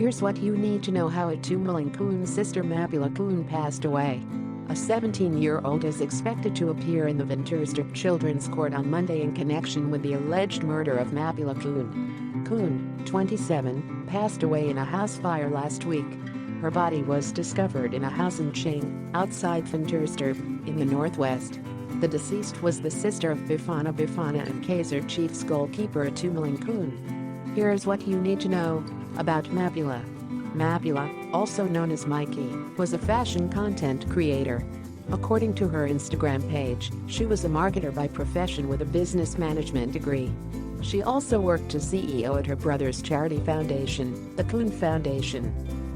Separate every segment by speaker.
Speaker 1: Here's what you need to know: how Itumeleng Khune's sister Mapula Khune passed away. A 17-year-old is expected to appear in the Ventersdorp Children's Court on Monday in connection with the alleged murder of Mapula Khune. Khune, 27, passed away in a house fire last week. Her body was discovered in a house in Ching, outside Ventersdorp, in the northwest. The deceased was the sister of Bafana and Kaizer Chiefs goalkeeper Itumeleng Khune. Here's what you need to know about Mapula. Mapula, also known as Mikey, was a fashion content creator. According to her Instagram page, she was a marketer by profession with a business management degree. She also worked as CEO at her brother's charity foundation, the Khune Foundation.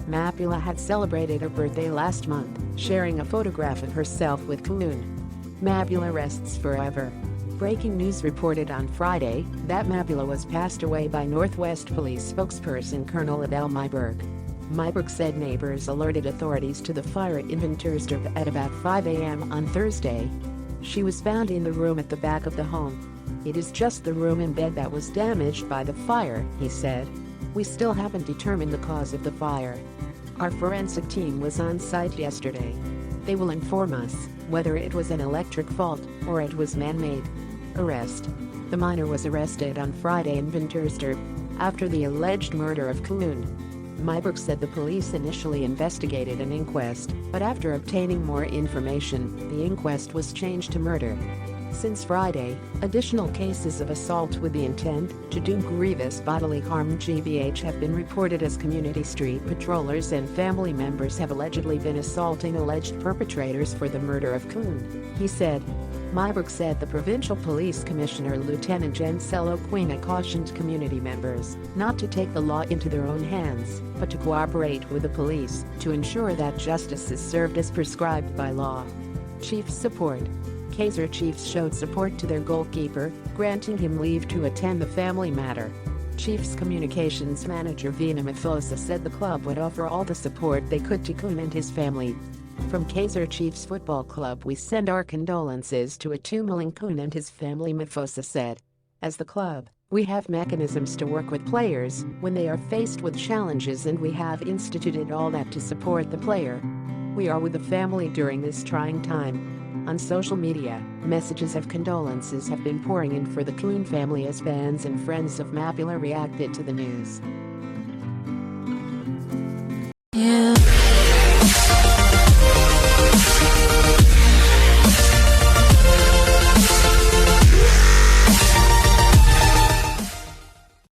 Speaker 1: Mapula had celebrated her birthday last month, sharing a photograph of herself with Khune. Mapula rests forever. Breaking news reported on Friday that Mapula was passed away by Northwest Police spokesperson Colonel Adele Myberg. Myberg said neighbors alerted authorities to the fire in Ventersdorp at about 5 a.m. on Thursday. She was found in the room at the back of the home. "It is just the room and bed that was damaged by the fire," he said. "We still haven't determined the cause of the fire. Our forensic team was on site yesterday. They will inform us whether it was an electric fault or it was man-made." Arrest. The minor was arrested on Friday in Ventersdorp after the alleged murder of Khune. Myberg said the police initially investigated an inquest, but after obtaining more information, the inquest was changed to murder. Since Friday, additional cases of assault with the intent to do grievous bodily harm (GBH) have been reported as community street patrollers and family members have allegedly been assaulting alleged perpetrators for the murder of Khune, he said. Myberg said the Provincial Police Commissioner Lieutenant Xolani Gwala cautioned community members not to take the law into their own hands, but to cooperate with the police to ensure that justice is served as prescribed by law. Chiefs support. Kaizer Chiefs showed support to their goalkeeper, granting him leave to attend the family matter. Chiefs communications manager Ventersdorp Mapula said the club would offer all the support they could to Khune and his family. "From Kaizer Chiefs Football Club we send our condolences to Itumeleng Khune and his family," Mapula said. "As the club, we have mechanisms to work with players when they are faced with challenges, and we have instituted all that to support the player. We are with the family during this trying time." On social media, messages of condolences have been pouring in for the Khune family as fans and friends of Mapula reacted to the news.